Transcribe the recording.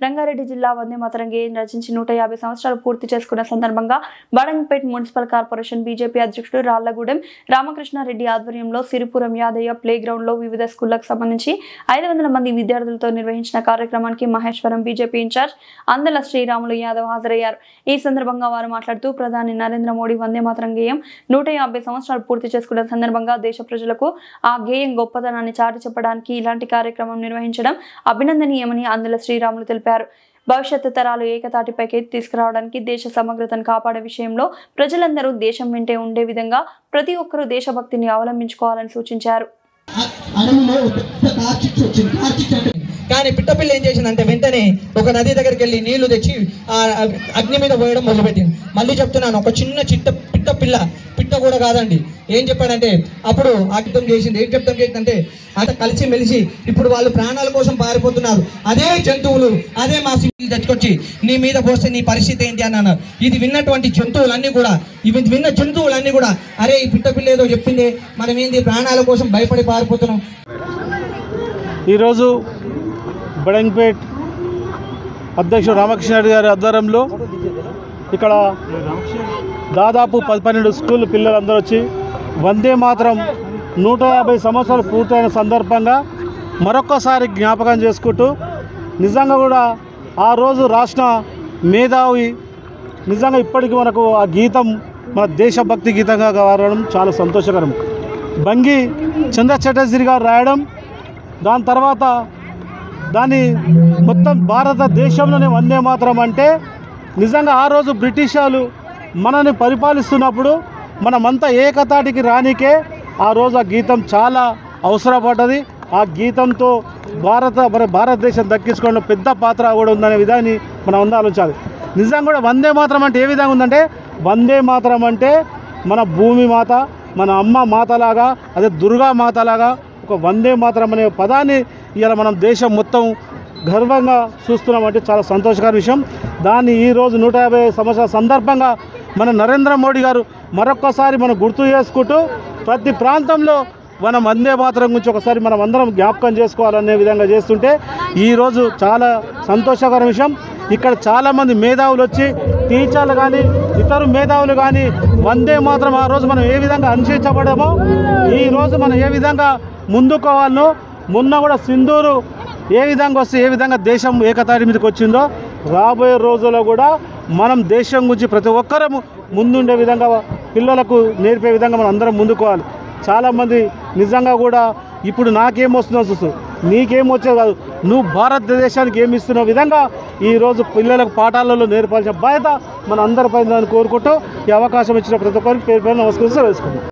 రంగారెడ్డి జిల్లా వందే మాతరం గేయం రచించి 150 సంవత్సరాలు పూర్తి చేసుకున్న సందర్భంగా బడంగపేట్ మున్సిపల్ కార్పొరేషన్ బీజేపీ అధ్యక్షుడు రాళ్లగూడెం రామకృష్ణారెడ్డి ఆధ్వర్యంలో సిరిపురం యాదయ్య ప్లే గ్రౌండ్ లో వివిధ స్కూళ్లకు సంబంధించి 500 మంది విద్యార్థులతో నిర్వహించిన కార్యక్రమానికి మహేశ్వరం బీజేపీ ఇన్ఛార్జ్ అందల శ్రీరాములు యాదవ్ హాజరయ్యారు। ఈ సందర్భంగా వారు మాట్లాడుతూ ప్రధాని నరేంద్ర మోడీ వందే మాతరం గేయం 150 సంవత్సరాలు పూర్తి చేసుకున్న సందర్భంగా దేశ ప్రజలకు ఆ గేయం గొప్పదనాన్ని చాటి చెప్పడానికి ఇలాంటి కార్యక్రమం నిర్వహించడం అభినందనీయమని అందల శ్రీరాములు తెలిపారు। భవిష్యత్తు తరాలు ఏకతాటిపైకి తీసుకురావడానికి దేశ సమగ్రతను కాపాడే విషయంలో ప్రజలందరూ దేశం వెంటే ఉండే విధంగా ప్రతి ఒక్కరూ దేశభక్తిని అవలంబించుకోవాలని సూచించారు। కానీ పిట్టపిల్ల ఏం చేసిందంటే వెంటనే ఒక నది దగ్గరికి వెళ్ళి నీళ్లు తెచ్చి అగ్ని మీద పోయడం మొదలుపెట్టింది। మళ్ళీ చెప్తున్నాను, ఒక చిన్న పిట్టపిల్ల పిట్ట కూడా కాదండి, ఏం చెప్పాడంటే అప్పుడు ఆయుధం చేసింది। ఏం చెప్తాం చేసిందంటే అంత కలిసి మెలిసి ఇప్పుడు వాళ్ళు ప్రాణాల కోసం పారిపోతున్నారు, అదే జంతువులు అదే మా సింగిల్ తెచ్చుకొచ్చి నీ మీద పోస్తే నీ పరిస్థితి ఏంటి అని అన్నారు। ఇది విన్నటువంటి జంతువులన్నీ కూడా విన్న జంతువులన్నీ కూడా అరే ఈ పిట్టపిల్ల ఏదో చెప్పింది, మనం ఏంది ప్రాణాల కోసం భయపడి పారిపోతున్నాం। ఈరోజు బడంగపేట్ అధ్యక్షుడు రామకృష్ణారెడ్డి గారి ఆధ్వర్యంలో ఇక్కడ దాదాపు 12 స్కూల్ పిల్లలందరూ వచ్చి వందే మాతరం 150 సంవత్సరాలు పూర్తయిన సందర్భంగా మరొక్కసారి జ్ఞాపకం చేసుకుంటూ నిజంగా కూడా ఆ రోజు రాసిన మేధావి నిజంగా ఇప్పటికీ మనకు ఆ గీతం మన దేశభక్తి గీతంగా రావడం చాలా సంతోషకరం। బంగి చంద్ర చటర్జీ గారు రాయడం, దాని తర్వాత దాన్ని మొత్తం భారతదేశంలోనే వందే మాతరం అంటే నిజంగా ఆ రోజు బ్రిటిష్ వాళ్ళు మనని పరిపాలిస్తున్నప్పుడు మనమంతా ఏకతాటికి రానికే ఆ రోజు ఆ గీతం చాలా అవసరపడ్డది। ఆ గీతంతో భారతదేశం దక్కించుకోవడంలో పెద్ద పాత్ర కూడా ఉందనే విధాన్ని మనం అందరూ ఆలోచించాలి। నిజంగా కూడా వందే మాతరం అంటే ఏ విధంగా ఉందంటే వందే మాతరం అంటే మన భూమి మాత, మన అమ్మ మాతలాగా, అదే దుర్గా మాతలాగా ఒక వందే మాతరం అనే పదాన్ని ఇవాళ మనం దేశం మొత్తం గర్వంగా చూస్తున్నామంటే చాలా సంతోషకర విషయం। దాన్ని ఈరోజు 150 సంవత్సరాల సందర్భంగా మన నరేంద్ర మోడీ గారు మరొక్కసారి మనం గుర్తు చేసుకుంటూ ప్రతి ప్రాంతంలో మనం వందే మాతరం గురించి ఒకసారి మనం అందరం జ్ఞాపకం చేసుకోవాలనే విధంగా చేస్తుంటే ఈరోజు చాలా సంతోషకర విషయం। ఇక్కడ చాలామంది మేధావులు వచ్చి టీచర్లు కానీ ఇతర మేధావులు కానీ వందే మాతరం ఆ రోజు మనం ఏ విధంగా అనుసరించబడామో ఈరోజు మనం ఏ విధంగా ముందుకోవాలనో, మొన్న కూడా సింధూరు ఏ విధంగా వస్తే ఏ విధంగా దేశం ఏకతాటి మీదకి వచ్చిందో రాబోయే రోజుల్లో కూడా మనం దేశం గురించి ప్రతి ఒక్కరము ముందుండే విధంగా పిల్లలకు నేర్పే విధంగా మనం అందరం ముందుకోవాలి। చాలామంది నిజంగా కూడా ఇప్పుడు నాకేం వస్తుందో చూస్తూ నీకేం వచ్చేది కాదు, నువ్వు భారతదేశానికి ఏమి ఇస్తున్న విధంగా ఈరోజు పిల్లలకు పాఠాలలో నేర్పాల్సిన బాధ్యత మన అందరిపై కోరుకుంటూ ఈ అవకాశం ఇచ్చిన ప్రతి ఒక్కరికి పేరు నమస్కరిస్తూ వేసుకుంటాం।